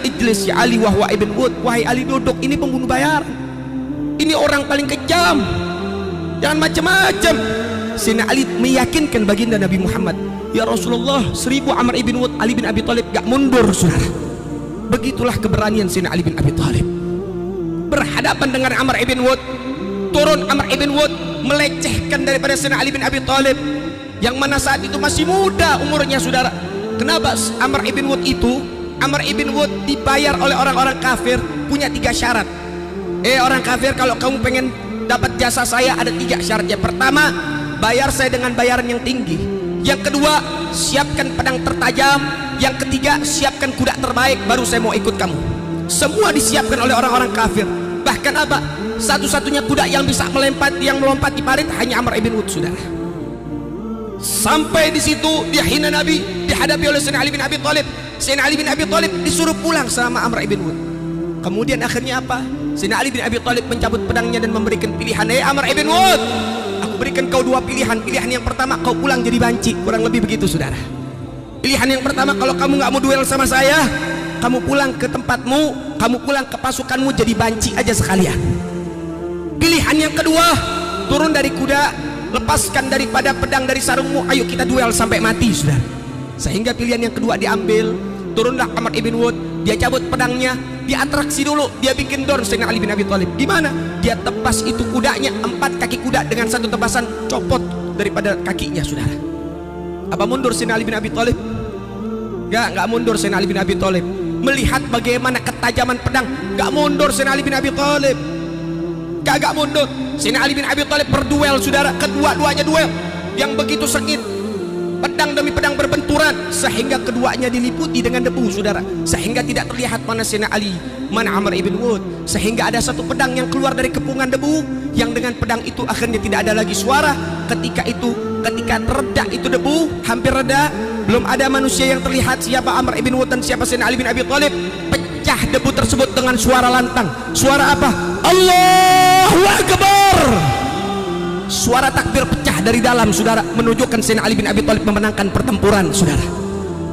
ijlis ya Ali wahwa ibn Ud, wahai Ali duduk, ini pembunuh bayaran, ini orang paling kejam, jangan macam-macam. Sayyidina Ali meyakinkan baginda Nabi Muhammad, ya Rasulullah, 1000 Amr ibn Ud, Ali bin Abi Thalib gak mundur, saudara. Begitulah keberanian Sayyidina Ali bin Abi Thalib berhadapan dengan Amr ibn Ud. Turun Amr ibn Ud melecehkan daripada Sayyidina Ali bin Abi Thalib yang mana saat itu masih muda umurnya, saudara. Kenapa Amr ibn Ud itu? Amr ibn Ud dibayar oleh orang-orang kafir, punya 3 syarat. Orang kafir, kalau kamu pengen dapat jasa saya ada 3 syarat. Yang pertama, bayar saya dengan bayaran yang tinggi. Yang kedua, siapkan pedang tertajam. Yang ketiga, siapkan kuda terbaik, baru saya mau ikut kamu. Semua disiapkan oleh orang-orang kafir. Bahkan apa? Satu-satunya kuda yang bisa melompati parit hanya Amr ibn Ud, saudara. Sampai di situ dia hina Nabi, dihadapi oleh Sayyidina Ali bin Abi Thalib. Sayyidina Ali bin Abi Thalib disuruh pulang sama Amr ibn Ud. Kemudian akhirnya apa? Sayyidina Ali bin Abi Thalib mencabut pedangnya dan memberikan pilihan, Amr ibn Ud, aku berikan kau 2 pilihan. Pilihan yang pertama, kau pulang jadi banci, kurang lebih begitu, saudara. Pilihan yang pertama, kalau kamu nggak mau duel sama saya, kamu pulang ke tempatmu, kamu pulang ke pasukanmu jadi banci aja sekalian. Pilihan yang kedua, turun dari kuda, lepaskan daripada pedang dari sarungmu, ayo kita duel sampai mati, saudara. Sehingga pilihan yang kedua diambil. Turunlah Amr ibn Ud, dia cabut pedangnya, dia atraksi dulu, dia bikin down Sayyidina Ali bin Abi Thalib. Gimana? Dia tepas itu kudanya, 4 kaki kuda dengan 1 tebasan, copot daripada kakinya, saudara. Apa mundur Sayyidina Ali bin Abi Thalib? Gak mundur Sayyidina Ali bin Abi Thalib. Melihat bagaimana ketajaman pedang, gak mundur Sayyidina Ali bin Abi Thalib. Gak mundur. Sayyidina Ali bin Abi Thalib berduel, saudara. Kedua-duanya duel yang begitu sengit, pedang demi pedang berbenturan, sehingga keduanya diliputi dengan debu, saudara. Sehingga tidak terlihat mana Sayyidina Ali, mana Amr ibn Ud. Sehingga ada satu pedang yang keluar dari kepungan debu, yang dengan pedang itu akhirnya tidak ada lagi suara. Ketika tereda itu debu, hampir reda, belum ada manusia yang terlihat siapa Amr ibn Ud dan siapa Sayyidina Ali bin Abi Thalib. Pecah debu tersebut dengan suara lantang. Suara apa? Allahu Akbar. Suara takbir pecah dari dalam, saudara, menunjukkan Sayyidina Ali bin Abi Thalib memenangkan pertempuran, saudara.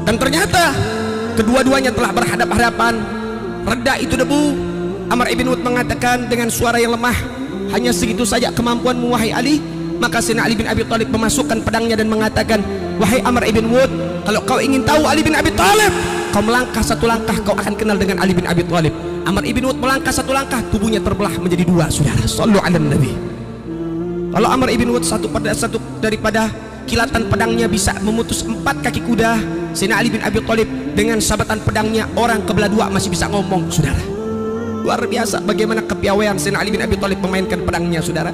Dan ternyata kedua-duanya telah berhadap-hadapan. Reda itu debu. Amr ibn Ud mengatakan dengan suara yang lemah, hanya segitu saja kemampuanmu wahai Ali. Maka Sayyidina Ali bin Abi Thalib memasukkan pedangnya dan mengatakan, wahai Amr ibn Ud, kalau kau ingin tahu Ali bin Abi Thalib, kau melangkah 1 langkah, kau akan kenal dengan Ali bin Abi Thalib. Amr ibn Ud melangkah 1 langkah, tubuhnya terbelah menjadi 2, saudara. Shallu ala Nabi. Kalau Amr ibn Ud satu daripada kilatan pedangnya bisa memutus 4 kaki kuda, Sayyidina Ali bin Abi Thalib dengan sabatan pedangnya orang kebelah 2 masih bisa ngomong, saudara. Luar biasa bagaimana kepiawaian Sayyidina Ali bin Abi Thalib memainkan pedangnya, saudara.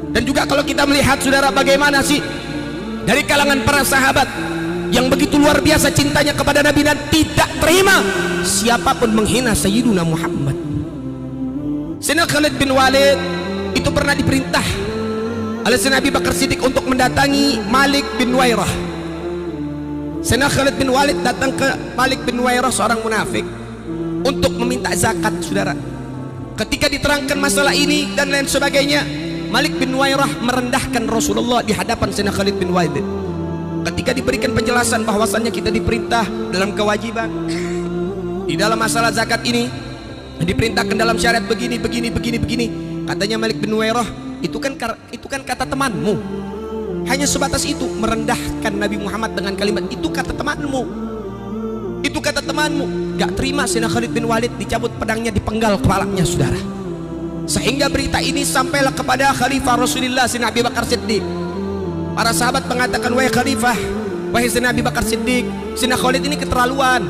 Dan juga kalau kita melihat, saudara, bagaimana sih dari kalangan para sahabat yang begitu luar biasa cintanya kepada Nabi dan tidak terima siapapun menghina Sayyiduna Muhammad. Sayyidina Khalid bin Walid itu pernah diperintah oleh Sayyidina Abu Bakar Siddiq untuk mendatangi Malik bin Wairah. Sayyidina Khalid bin Walid datang ke Malik bin Wairah, seorang munafik, untuk meminta zakat, saudara. Ketika diterangkan masalah ini dan lain sebagainya, Malik bin Wairah merendahkan Rasulullah di hadapan Sayyidina Khalid bin Walid. Ketika diberikan penjelasan bahwasannya kita diperintah dalam kewajiban di dalam masalah zakat ini, diperintahkan dalam syariat begini, katanya Malik bin Wairah, itu kan kata temanmu. Hanya sebatas itu, merendahkan Nabi Muhammad dengan kalimat itu kata temanmu. Itu kata temanmu. Gak terima Sayyidina Khalid bin Walid, dicabut pedangnya, dipenggal kepalanya, saudara. Sehingga berita ini sampailah kepada Khalifah Rasulullah Sayyidina Abu Bakar Siddiq. Para sahabat mengatakan, wahai Khalifah, wahai Sayyidina Abu Bakar Siddiq, Sayyidina Khalid ini keterlaluan.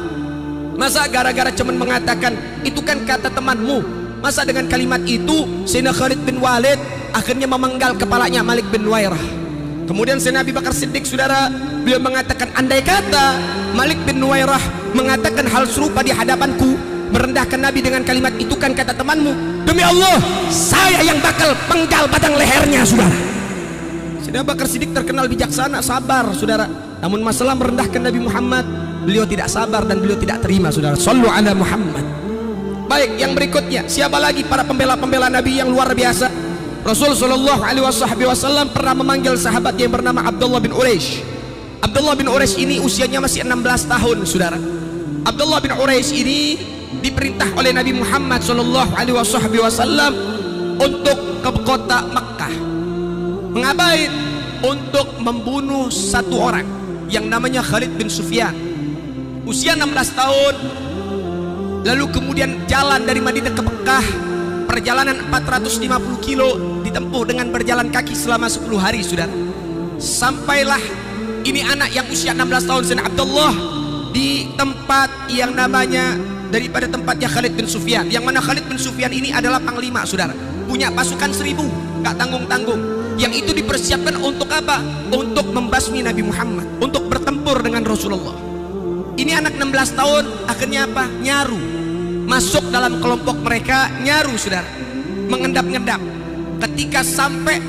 Masa gara-gara cuman mengatakan itu kan kata temanmu, masa dengan kalimat itu Sayyidina Khalid bin Walid akhirnya memenggal kepalanya Malik bin Wairah. Kemudian Sayyidina Abu Bakar Siddiq, saudara, beliau mengatakan, andai kata Malik bin Wairah mengatakan hal serupa di hadapanku, merendahkan Nabi dengan kalimat itu kan kata temanmu, demi Allah saya yang bakal penggal batang lehernya, saudara. Sayyidina Abu Bakar Siddiq terkenal bijaksana, sabar, saudara. Namun masalah merendahkan Nabi Muhammad, beliau tidak sabar dan beliau tidak terima, saudara. Shallu ala Muhammad. Baik, yang berikutnya, siapa lagi para pembela-pembela Nabi yang luar biasa? Rasul sallallahu alaihi wasallam pernah memanggil sahabat yang bernama Abdullah bin Uraish. Abdullah bin Uraish ini usianya masih 16 tahun, saudara. Abdullah bin Uraish ini diperintah oleh Nabi Muhammad SAW untuk ke kota Makkah. Mengapain? Untuk membunuh satu orang yang namanya Khalid bin Sufyan. Usia 16 tahun. Lalu kemudian jalan dari Madinah ke Mekah, perjalanan 450 kilo ditempuh dengan berjalan kaki selama 10 hari, saudara. Sampailah ini anak yang usia 16 tahun, Sayyidina Abdullah, di tempat yang namanya daripada tempatnya Khalid bin Sufyan, yang mana Khalid bin Sufyan ini adalah panglima, saudara, punya pasukan 1000, gak tanggung-tanggung, yang itu dipersiapkan untuk apa? Untuk membasmi Nabi Muhammad, untuk bertempur dengan Rasulullah. Ini anak 16 tahun akhirnya apa? Nyaru, masuk dalam kelompok mereka, nyaru, saudara, mengendap-ngendap. Ketika sampai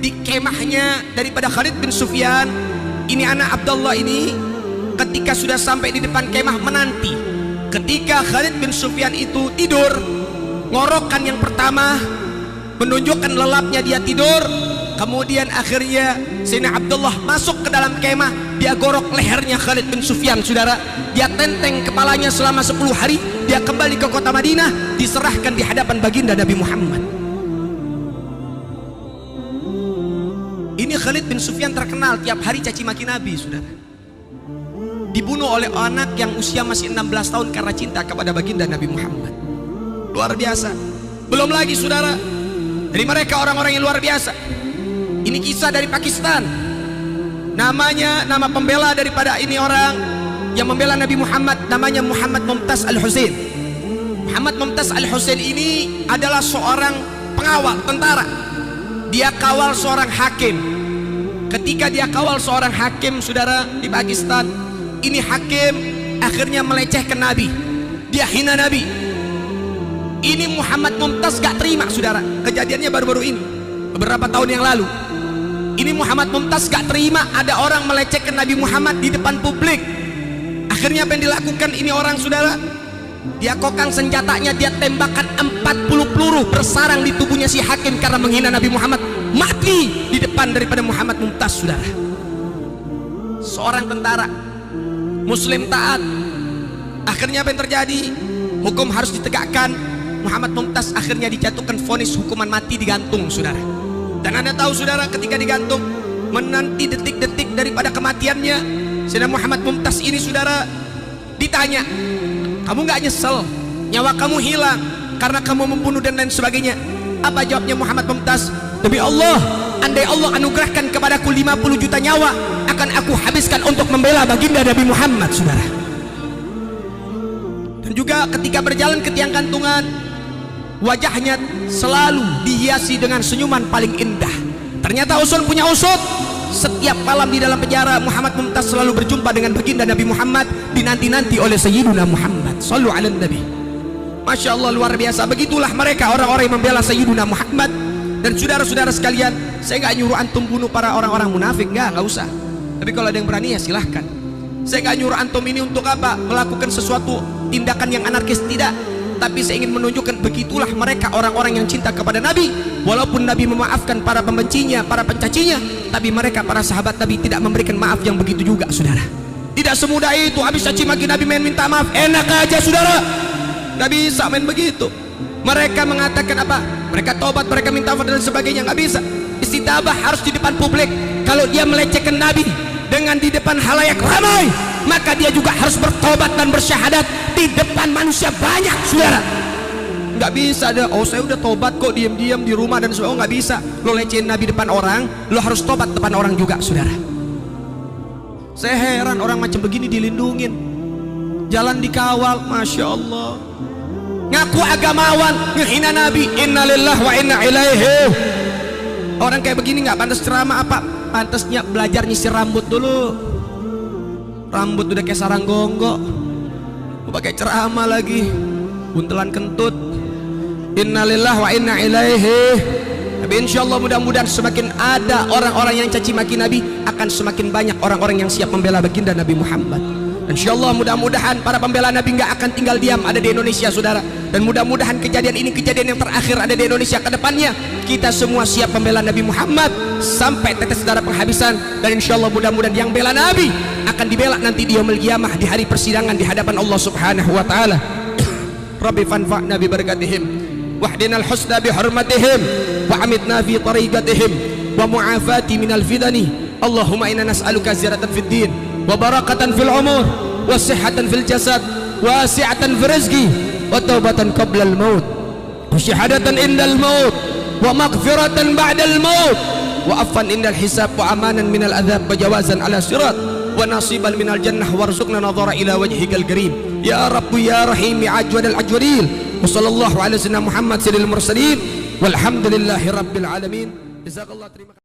di kemahnya daripada Khalid bin Sufyan, ini anak Abdullah ini ketika sudah sampai di depan kemah menanti. Ketika Khalid bin Sufyan itu tidur, ngorokan yang pertama menunjukkan lelapnya dia tidur. Kemudian akhirnya Sayyidina Abdullah masuk ke dalam kemah, dia gorok lehernya Khalid bin Sufyan, saudara. Dia tenteng kepalanya selama 10 hari. Dia kembali ke kota Madinah, diserahkan di hadapan baginda Nabi Muhammad. Ini Khalid bin Sufyan terkenal tiap hari caci maki Nabi, saudara. Dibunuh oleh anak yang usia masih 16 tahun karena cinta kepada baginda Nabi Muhammad. Luar biasa. Belum lagi, saudara, dari mereka orang-orang yang luar biasa. Ini kisah dari Pakistan. Nama pembela daripada ini orang yang membela Nabi Muhammad, namanya Muhammad Mumtaz Al-Husain. Muhammad Mumtaz Al-Husain ini adalah seorang pengawal tentara. Dia kawal seorang hakim. Ketika dia kawal seorang hakim, saudara, di Pakistan, ini hakim akhirnya melecehkan Nabi. Dia hina Nabi. Ini Muhammad Mumtaz gak terima, saudara. Kejadiannya baru-baru ini, beberapa tahun yang lalu. Ini Muhammad Mumtaz gak terima ada orang melecehkan Nabi Muhammad di depan publik. Akhirnya apa yang dilakukan ini orang, saudara? Dia kokang senjatanya, dia tembakan 40 peluru bersarang di tubuhnya si hakim karena menghina Nabi Muhammad. Mati di depan daripada Muhammad Mumtaz, saudara. Seorang tentara Muslim taat. Akhirnya apa yang terjadi? Hukum harus ditegakkan. Muhammad Mumtaz akhirnya dijatuhkan vonis hukuman mati, digantung, saudara. Dan Anda tahu, saudara, ketika digantung, menanti detik-detik daripada kematiannya, Sayyidina Muhammad Mumtaz ini, saudara, ditanya, kamu gak nyesel nyawa kamu hilang karena kamu membunuh dan lain sebagainya? Apa jawabnya Muhammad Mumtaz? Demi Allah, andai Allah anugerahkan kepadaku 50 juta nyawa, akan aku habiskan untuk membela baginda Nabi Muhammad, saudara. Dan juga ketika berjalan ke tiang gantungan, wajahnya selalu dihiasi dengan senyuman paling indah. Ternyata usut punya usut. Setiap malam di dalam penjara, Muhammad Mumtaz selalu berjumpa dengan baginda Nabi Muhammad, dinanti-nanti oleh Sayyiduna Muhammad. Sallu ala Nabi. Masya Allah, luar biasa. Begitulah mereka orang-orang yang membela Sayyiduna Muhammad. Dan saudara-saudara sekalian, saya nggak nyuruh antum bunuh para orang-orang munafik, nggak usah. Tapi kalau ada yang berani ya silahkan. Saya nggak nyuruh antum ini untuk apa? Melakukan sesuatu tindakan yang anarkis, tidak. Tapi saya ingin menunjukkan begitulah mereka orang-orang yang cinta kepada Nabi. Walaupun Nabi memaafkan para pembencinya, para pencacinya, tapi mereka para sahabat Nabi tidak memberikan maaf yang begitu juga, saudara. Tidak semudah itu. Habis caci maki Nabi main minta maaf, enak aja, saudara. Gak bisa main begitu. Mereka mengatakan apa? Mereka tobat, mereka minta maaf dan sebagainya. Gak bisa. Istitabah harus di depan publik. Kalau dia melecehkan Nabi dengan di depan halayak ramai, maka dia juga harus bertobat dan bersyahadat di depan manusia banyak, saudara. Nggak bisa ada, oh saya udah tobat kok diam-diam di rumah dan sebagainya. Oh nggak bisa, lo lecehin Nabi depan orang, lo harus tobat depan orang juga, saudara. Saya heran orang macam begini dilindungin, jalan dikawal, masya Allah. Ngaku agamawan, ngehina Nabi, innalillahi wa inna ilaihi. Orang kayak begini nggak pantas ceramah apa? Pantasnya belajar nyisir rambut dulu. Rambut udah kayak sarang gonggok, mau pakai ceramah lagi, buntelan kentut. Innalillahi wa inna ilaihi. Tapi insyaallah mudah-mudahan semakin ada orang-orang yang caci maki Nabi, akan semakin banyak orang-orang yang siap membela baginda Nabi Muhammad. Insyaallah mudah-mudahan para pembela Nabi nggak akan tinggal diam ada di Indonesia, saudara. Dan mudah-mudahan kejadian ini kejadian yang terakhir ada di Indonesia. Ke depannya kita semua siap membela Nabi Muhammad sampai tetes darah penghabisan. Dan insyaallah mudah-mudahan yang bela Nabi akan dibela nanti di yaumul qiyamah, di hari persidangan di hadapan Allah Subhanahu wa taala. Rabbi fanfa'na bi barakatihim wahdina al-husna bi hurmatihim wa amitna fi tariqatihim wa mu'afati minal fidani. Allahumma inna nas'aluka ziyaratan fid din wa barakatan fil umur wa sihhatan fil jasad wa wasi'atan fil rizqi wa taubatan qabla al-maut wa syahadatan indal maut wa maghfiratan ba'dal maut wa afwan indal hisab wa amanan minal adhab wa jawazan ala sirat wa nasiban minal jannah warzuqna nadhara ila wajhikal karim ya rabbu ya rahim ya ajwadal ajwadil. Wa sallallahu ala sayyidina Muhammad sayyidil mursalin walhamdulillahi rabbil alamin. Jazakallah. Terima kasih.